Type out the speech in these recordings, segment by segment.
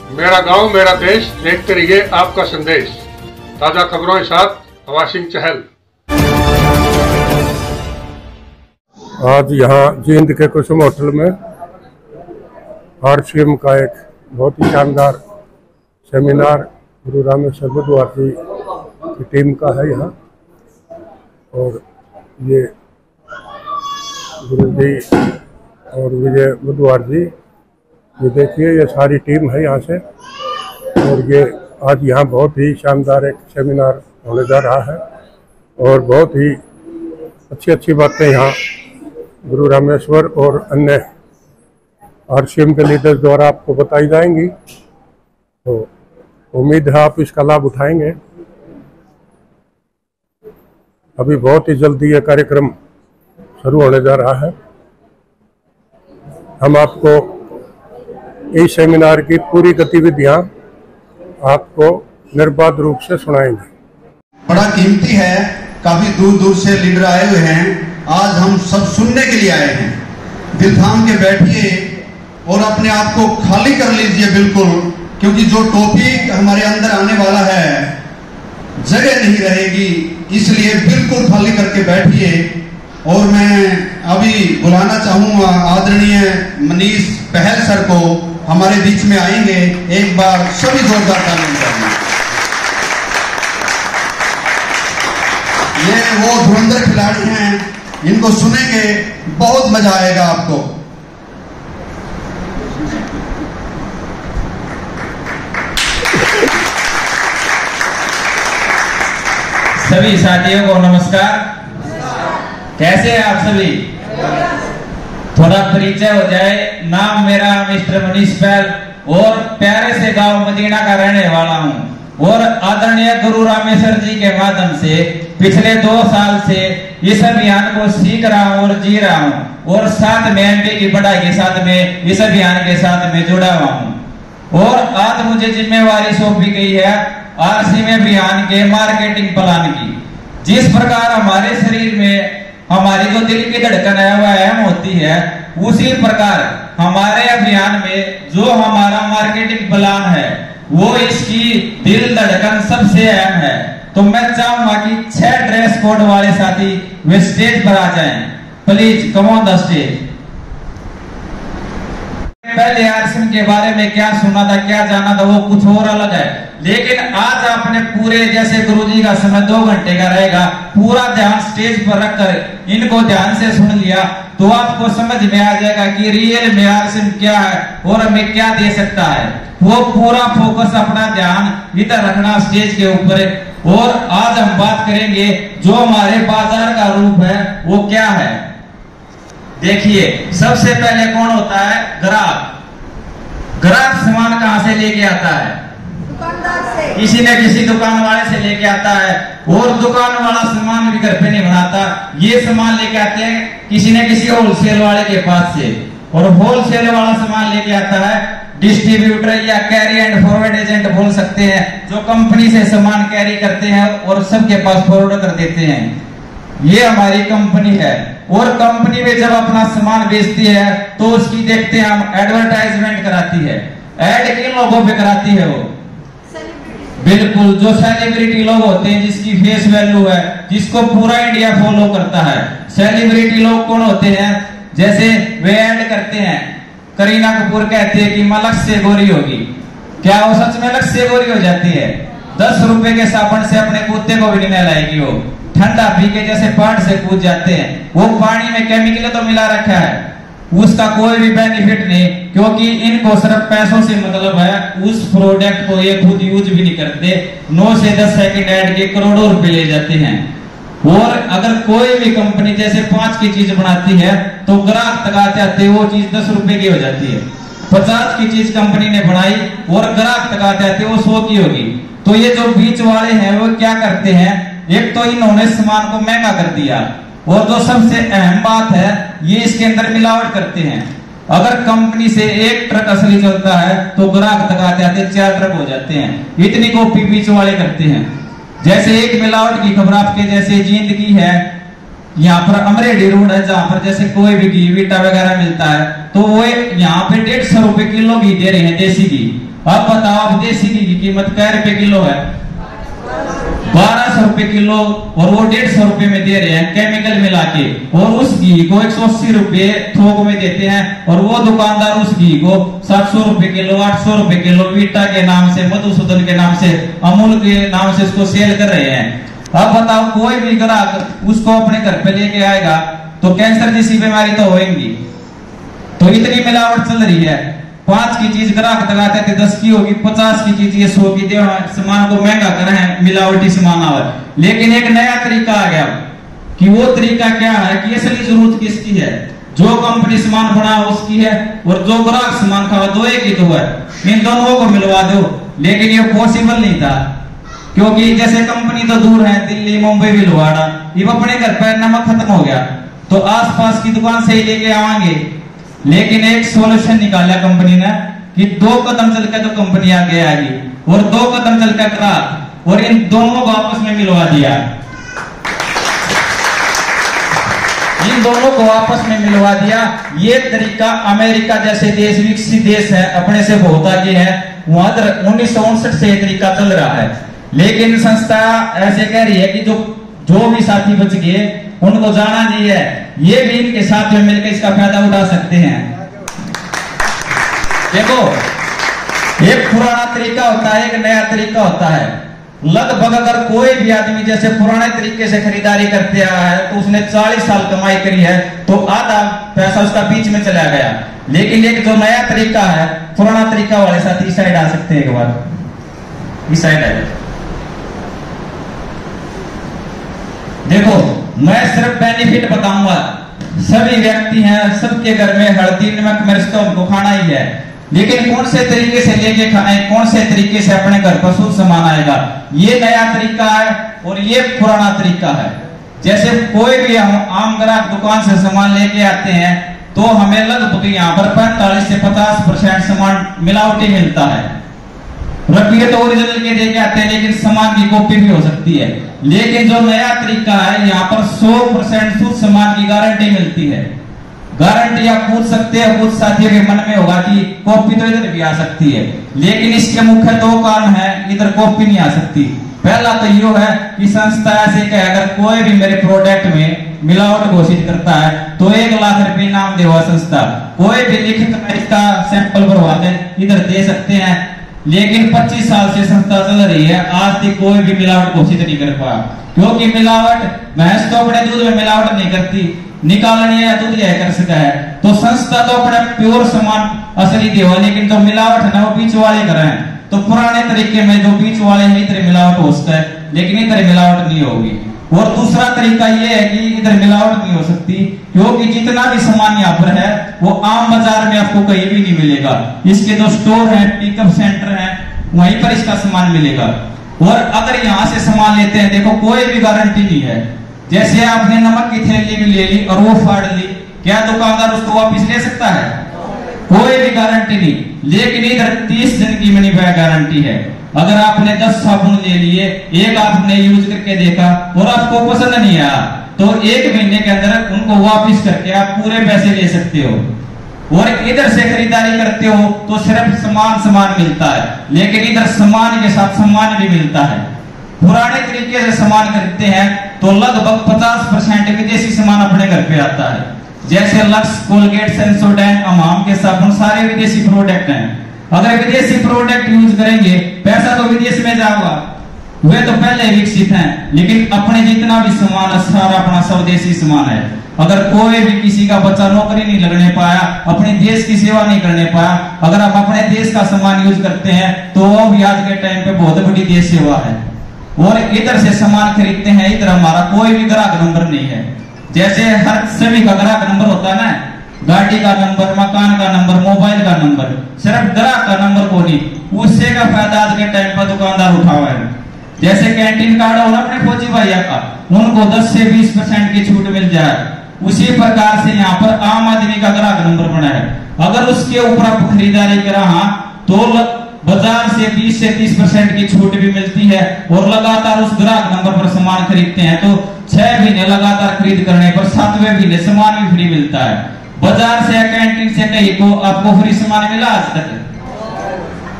मेरा गांव मेरा देश, देखते रहिए आपका संदेश। ताजा खबरों के साथ हवा सिंह चहल। आज यहाँ जींद के कुसुम होटल में RCM का एक बहुत ही शानदार सेमिनार गुरु रामेश्वर बुधवार जी की टीम का है यहाँ। और ये गुरु जी और विजय बुधवार जी, ये देखिए ये सारी टीम है यहाँ से। और ये आज यहाँ बहुत ही शानदार एक सेमिनार होने जा रहा है और बहुत ही अच्छी अच्छी बातें यहाँ गुरु रामेश्वर और अन्य RCM के लीडर्स द्वारा आपको बताई जाएंगी। तो उम्मीद है आप इसका लाभ उठाएंगे। अभी बहुत ही जल्दी ये कार्यक्रम शुरू होने जा रहा है। हम आपको इस सेमिनार की पूरी गतिविधियां आपको निर्बाध रूप से सुनाएंगे। बड़ा कीमती है, काफी दूर दूर से लीडर आए हुए हैं। आज हम सब सुनने के लिए आए हैं। दिल थाम के बैठिए और अपने आप को खाली कर लीजिए बिल्कुल, क्योंकि जो टॉपिक हमारे अंदर आने वाला है जगह नहीं रहेगी, इसलिए बिल्कुल खाली करके बैठिए। और मैं अभी बुलाना चाहूंगा आदरणीय मनीष पहल सर को, हमारे बीच में आएंगे। एक बार सभी जोरदार तालियां करें। ये वो धुरंधर खिलाड़ी हैं, इनको सुनेंगे, बहुत मजा आएगा आपको। सभी साथियों को नमस्कार। कैसे हैं आप सभी? थोड़ा परिचय हो जाए। नाम मेरा मिस्टर मनीष पहल और प्यारे से गांव मदीना का रहने वाला हूं। और आदरणीय गुरु रामेश्वर जी के माध्यम से पिछले 2 साल से इस अभियान को सीख रहा हूं और जी रहा हूं। और साथ में MBA की पढ़ाई के साथ में इस अभियान के साथ में जुड़ा हुआ हूं। और आज मुझे जिम्मेवारी सौंपी गई है RCM अभियान के मार्केटिंग प्लान की। जिस प्रकार हमारे शरीर में हमारी जो दिल की धड़कन है वह अहम होती है, उसी प्रकार हमारे अभियान में जो हमारा मार्केटिंग प्लान है वो इसकी दिल धड़कन सबसे अहम है। तो मैं चाहूंगा कि 6 ड्रेस कोड वाले साथी वे स्टेज पर आ जाएं। Please come on the stage. पहले RCM के बारे में क्या सुना था, क्या जाना था, वो कुछ और अलग है। लेकिन आज आपने पूरे, जैसे गुरुजी का समय 2 घंटे का रहेगा, पूरा ध्यान स्टेज पर रखकर इनको ध्यान से सुन लिया तो आपको समझ में आ जाएगा कि रियल में RCM क्या है और हमें क्या दे सकता है। वो पूरा फोकस, अपना ध्यान इधर रखना स्टेज के ऊपर। और आज हम बात करेंगे जो हमारे बाजार का रूप है वो क्या है। देखिए, सबसे पहले कौन होता है? ग्राहक। ग्राहक सामान कहां से लेके आता है? दुकानदार से। किसी न किसी दुकान वाले से लेके आता है। और दुकान वाला सामान भी घर पे नहीं बनाता, ये सामान लेके आते हैं किसी न किसी होलसेल वाले के पास से। और होलसेल वाला सामान लेके आता है डिस्ट्रीब्यूटर या कैरी एंड फॉरवर्ड एजेंट बोल सकते हैं, जो कंपनी से सामान कैरी करते हैं और सबके पास फॉरवर्ड कर देते हैं। ये हमारी कंपनी है। और कंपनी में जब अपना सामान बेचती है तो उसकी देखते हैं हम एडवर्टाइजमेंट कराती है। ऐड किन लोगों पे कराती है? वो बिल्कुल जो सेलिब्रिटी लोग होते हैं, जिसकी फेस वैल्यू है, जिसको पूरा इंडिया फॉलो करता है। सेलिब्रिटी लोग कौन होते हैं? जैसे वे ऐड करते हैं, करीना कपूर कहते हैं कि मैं लक्ष्य से गोरी होगी। क्या वो सच में लक्ष्य से गोरी हो जाती है? 10 रुपए के साबुन से अपने कुत्ते को भी नहीं नहलाएगी। वो ठंडा पी के जैसे पहाड़ से कूद जाते हैं। वो पानी में केमिकल तो मिला रखा है, उसका कोई भी बेनिफिट नहीं, क्योंकि इनको सिर्फ पैसों से मतलब है। उस प्रोडक्ट को ये खुद यूज भी नहीं करते। 9 से 10 सेकंड ऐड के करोड़ों रुपए ले जाते हैं। और अगर कोई भी कंपनी जैसे 5 की चीज बनाती है तो ग्राहक तक आते आते वो चीज 10 रुपए की हो जाती है। 50 की चीज कंपनी ने बनाई और ग्राहक तक आते आते वो 100 की होगी। तो ये जो बीच वाले हैं वो क्या करते हैं? एक तो इन्होंने सामान को महंगा कर दिया, और जो सबसे अहम बात है, ये इसके अंदर मिलावट करते हैं। अगर कंपनी से 1 ट्रक असली चलता है तो ग्राहक तक आते आते 4 ट्रक हो जाते हैं। इतनी कॉपी बीच वाले करते हैं। जैसे एक मिलावट की खबर आपके जैसे जींद की है, यहाँ पर अमरेडी रोड है, जहाँ पर जैसे कोई भी घी वीटा वगैरह मिलता है, तो वो यहाँ पे 150 रुपए किलो घी दे रहे हैं देसी घी। अब बताओ, अब देसी घी की कीमत क्या रुपए किलो है? 1200 रुपए किलो, और वो 150 रुपए में दे रहे हैं केमिकल मिला के, और उस घी को 180 रुपए थोक में देते हैं, और वो दुकानदार उस घी को 700 रुपए किलो, 800 रुपए किलो वीटा के नाम से, मधुसूदन के नाम से, अमूल के नाम से उसको सेल कर रहे हैं। अब बताओ, कोई भी ग्राहक उसको अपने घर पे लेके आएगा तो कैंसर जैसी बीमारी तो होगी। तो इतनी मिलावट चल रही है। 5 की चीज ग्राहक लगाते थे 10 की होगी, 50 की चीज 100 की दे, सामान को महंगा कर रहे हैं, मिलावटी सामान आ रहा है। लेकिन एक नया तरीका आ गया कि वो तरीका क्या है कि असली जरूरत किसकी है? जो कंपनी सामान बना उसकी है, और जो ग्राहक सामान खावा दो एक ही तो है, इन दोनों को मिलवा दो। लेकिन ये पॉसिबल नहीं था, क्योंकि जैसे कंपनी तो दूर है, दिल्ली, मुंबई, भिलवाड़ा, ये अपने घर पर नमक खत्म हो गया तो आसपास की दुकान से ही लेके आएंगे। लेकिन एक सॉल्यूशन निकाला कंपनी ने कि 2 कदम चलकर तो कंपनी आगे आएगी, और 2 कदम चलकर ग्राहक, और इन दोनों को आपस में मिलवा दिया। इन दोनों को आपस में मिलवा दिया। ये तरीका अमेरिका जैसे देश, विकसित देश है, अपने से बहुत आगे है, वहां 1959 से ये तरीका चल रहा है। लेकिन संस्था ऐसे कह रही है कि जो भी साथी बच गए उनको जाना नहीं है, ये भी इनके साथ में मिलकर इसका फायदा उठा सकते हैं। देखो, एक पुराना तरीका होता है, एक नया तरीका होता है। लगभग अगर कोई भी आदमी जैसे पुराने तरीके से खरीदारी करते आया है तो उसने 40 साल कमाई करी है, तो आधा पैसा उसका बीच में चला गया। लेकिन एक जो नया तरीका है, पुराना तरीका वाले साथी इस साइड आ सकते हैं, एक बार इस साइड है। देखो, मैं सिर्फ बेनिफिट बताऊंगा। सभी व्यक्ति हैं, सबके घर में हल्दी, नमक, मिर्च तो उनको खाना ही है, लेकिन कौन से तरीके से लेके खाए, कौन से तरीके से अपने घर पर शुद्ध सामान आएगा, ये नया तरीका है और ये पुराना तरीका है। जैसे कोई भी हम आम ग्राहक दुकान से सामान लेके आते हैं तो हमें लगभग यहाँ पर 45 से 50% सामान मिलावटी मिलता है। रुपये तो ओरिजिनल के देके आते हैं, लेकिन सामान की कॉपी भी हो सकती है। लेकिन जो नया तरीका है, यहाँ पर 100% शुद्ध सामान की गारंटी मिलती है। गारंटी आप पूछ सकते हैं, कुछ साथियों के मन में होगा कि कॉपी तो इधर भी आ सकती है, लेकिन इसके मुख्य 2 कारण है, इधर कॉपी नहीं आ सकती। पहला तो यो है कि संस्था ऐसे कहे अगर कोई भी मेरे प्रोडक्ट में मिलावट घोषित करता है तो 1 लाख रुपए इनाम देगा संस्था। कोई भी लिखित में इसका सैंपल भरवा दे, इधर दे सकते हैं। लेकिन 25 साल से संस्था चल रही है, आज तक कोई भी मिलावट घोषित नहीं कर पाया, क्योंकि मिलावट, भैंस तो अपने दूध में मिलावट नहीं करती, निकालनी है दूध यह कर सका है। तो संस्था तो अपने प्योर सामान असली देवा, लेकिन जो मिलावट है ना वो बीच वाले कर रहे हैं। तो पुराने तरीके में जो बीच वाले हैं इधर मिलावट हो सकता है, लेकिन इधर मिलावट नहीं होगी। और दूसरा तरीका ये है कि इधर मिलावट नहीं हो सकती, क्योंकि जितना भी सामान यहाँ पर है वो आम बाजार में आपको कहीं भी नहीं मिलेगा। इसके जो स्टोर है, पिकअप सेंटर है, वहीं पर इसका सामान मिलेगा। और अगर यहाँ से सामान लेते हैं, देखो कोई भी गारंटी नहीं है। जैसे आपने नमक की थैली भी ले ली और वो फाड़ ली, क्या दुकानदार उसको वापस ले सकता है? कोई भी गारंटी नहीं। लेकिन इधर 30 दिन की मनी बैक गारंटी है। अगर आपने 10 साबुन ले लिए, एक आपने यूज करके देखा और आपको पसंद नहीं आया, तो 1 महीने के अंदर उनको वापस करके आप पूरे पैसे ले सकते हो। और इधर से खरीदारी करते हो तो सिर्फ सामान मिलता है, लेकिन इधर सामान के साथ सम्मान भी मिलता है। पुराने तरीके से सामान खरीदते हैं तो लगभग 50% विदेशी सामान अपने घर पे आता है। जैसे लक्स, कोलगेट, सेंसोडाइन, हमाम के साबुन सारे विदेशी प्रोडक्ट हैं। अगर विदेशी प्रोडक्ट यूज करेंगे, पैसा तो विदेश में जाएगा, वे तो पहले विकसित हैं, लेकिन अपने जितना भी सामान है सारा अपना स्वदेशी सामान है। अगर कोई भी किसी का बच्चा नौकरी नहीं लगने पाया, अपने देश की सेवा नहीं करने पाया, अगर हम अपने देश का सामान यूज करते हैं तो वो भी आज के टाइम पे बहुत बड़ी देश सेवा है। और इधर से सामान खरीदते हैं, इधर हमारा कोई भी ग्राहक नंबर नहीं है। जैसे हर सभी का ग्राहक नंबर होता है ना, गाड़ी का नंबर, मकान का नंबर, मोबाइल का नंबर, सिर्फ ग्राहक का नंबर को नहीं। उससे का फायदा आज के टाइम पर दुकानदार उठा हुआ है। जैसे कैंटीन कार्ड हो अपने फौजी भैया का, उनको 10 से 20% की छूट मिल जाए, उसी प्रकार से यहाँ पर आम आदमी का ग्राहक नंबर बना है। अगर उसके ऊपर आप खरीदारी करा तो बाजार से 20 से 30% की छूट भी मिलती है। और लगातार उस ग्राहक नंबर पर सामान खरीदते हैं तो 6 महीने लगातार खरीद करने पर 7वें महीने सामान भी फ्री मिलता है। बाजार से या कैंटीन से कहीं को आपको फ्री सामान मिला आज तक?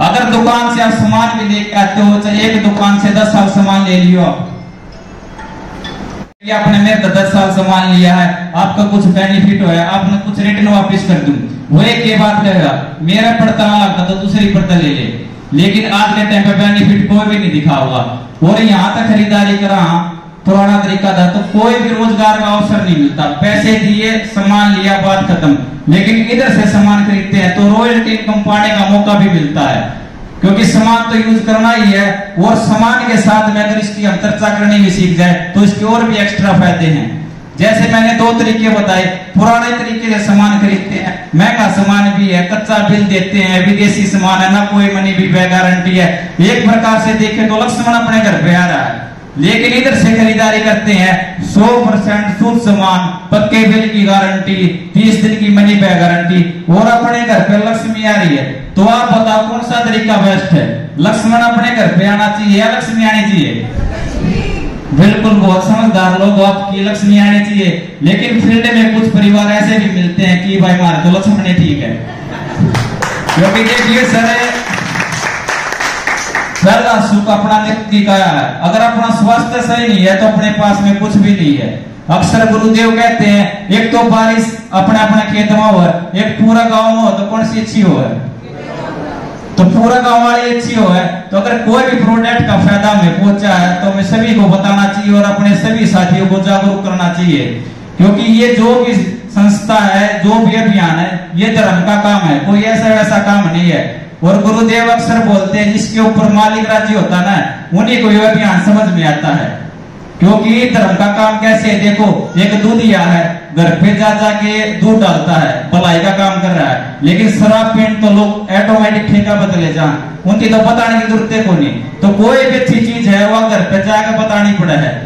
अगर दुकान से आप सामान भी लेके आते हो, चाहे एक दुकान से 10 साल सामान ले लियो आप, आपने मेरे तो 10 साल सामान लिया है, आपका कुछ बेनिफिट हो, आपने कुछ रिटर्न वापस कर दूं, वो एक के बात कहेगा मेरा पड़ता ना लगता तो दूसरी पड़ता ले ले। लेकिन आज के टाइम पे बेनिफिट कोई भी नहीं दिखा होगा। और यहाँ तक खरीदारी करा पुराना तरीका था तो कोई भी रोजगार का अवसर नहीं मिलता, पैसे दिए सामान लिया बात खत्म। लेकिन इधर से सामान खरीदते हैं तो रॉयल्टी इनकम पाने का मौका भी मिलता है, क्योंकि सामान तो यूज करना ही है। और सामान के साथ में अगर इसकी हम चर्चा करनी भी सीख जाए तो इसके और भी एक्स्ट्रा फायदे हैं। जैसे मैंने 2 तरीके बताए, पुराने तरीके से सामान खरीदते हैं, महंगा सामान भी है, कच्चा बिल देते हैं, विदेशी सामान है ना, कोई मनी भी बैक गारंटी है। एक प्रकार से देखें तो लक्ष्मण अपने घर पे आ रहा है। लेकिन इधर से खरीदारी करते हैं 100% शुद्ध सामान, पक्के बिल की गारंटी, 30 दिन की मनी बैक गारंटी, और अपने घर पे लक्ष्मी आ रही है। तो आप बताओ कौन सा तरीका बेस्ट है? लक्ष्मण अपने घर पे आना चाहिए या लक्ष्मी आनी चाहिए? बिल्कुल, बहुत समझदार लोग, आपकी लक्ष्मी आनी चाहिए। लेकिन फील्ड में कुछ परिवार ऐसे भी मिलते हैं कि भाई हमारे तो लक्ष्मण ठीक है, क्योंकि देखिए सर, पहला सुख अपना नित्य का है। अगर अपना स्वास्थ्य सही नहीं है तो अपने पास में कुछ भी नहीं है। अक्सर गुरुदेव कहते हैं एक तो बारिश अपने अपने खेत में हो, एक पूरा गांव में हो तो कौन सी अच्छी हो? तो पूरा गांव वाली अच्छी हो है। तो अगर कोई भी प्रोडक्ट का फायदा हमें पहुंचा है तो हमें सभी को बताना चाहिए और अपने सभी साथियों को जागरूक करना चाहिए, क्योंकि ये जो भी संस्था है, जो भी अभियान है, ये धर्म का काम है, कोई ऐसा वैसा काम नहीं है। और गुरुदेव अक्सर बोलते हैं जिसके ऊपर मालिक राज्य होता ना, उन्हीं को ये अभियान समझ में आता है। क्योंकि धर्म का काम कैसे है, देखो एक दूधिया है, घर पे जा जाके दूध डालता है, भलाई का काम कर रहा है। लेकिन शराब पीने तो लोग ऑटोमेटिक ठेका बदले जान, उनकी तो बताने की जरूरत को नहीं। तो कोई भी अच्छी चीज है वह घर पे जाकर बतानी पड़ा है।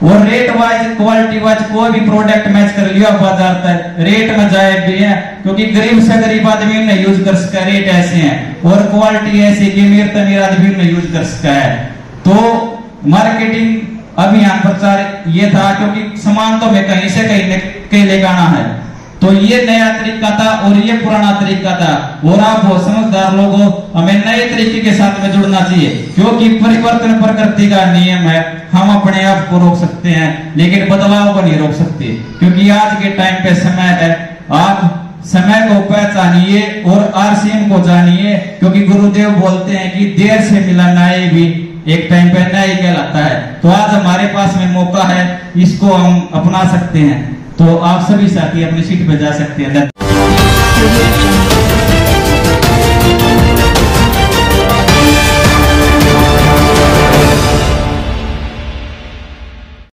और रेट वाइज, क्वालिटी वाइज कोई भी प्रोडक्ट मैच कर लियो बाजार तक, रेट में जाए भी है, क्योंकि गरीब से गरीब आदमी नहीं यूज कर सका, रेट ऐसे हैं, और क्वालिटी ऐसी कि अमीर से अमीर आदमी नहीं यूज कर सका है। तो मार्केटिंग अभियान प्रचार ये था, क्योंकि सामान तो हमें कहीं से कहीं लेकर आना है। तो ये नया तरीका था और ये पुराना तरीका था। और आप बहुत समझदार लोग हो, हमें नए तरीके के साथ में जुड़ना चाहिए, क्योंकि परिवर्तन प्रकृति का नियम है। हम अपने आप को रोक सकते हैं लेकिन बदलाव को नहीं रोक सकते, क्योंकि आज के टाइम पे समय है। आप समय को पहचानिए और आरसीएम को जानिए, क्योंकि गुरुदेव बोलते हैं कि देर से मिला न्याय भी एक टाइम पे न्याय कहलाता है। तो आज हमारे पास में मौका है, इसको हम अपना सकते हैं। तो आप सभी साथी अपनी सीट पे जा सकते हैं।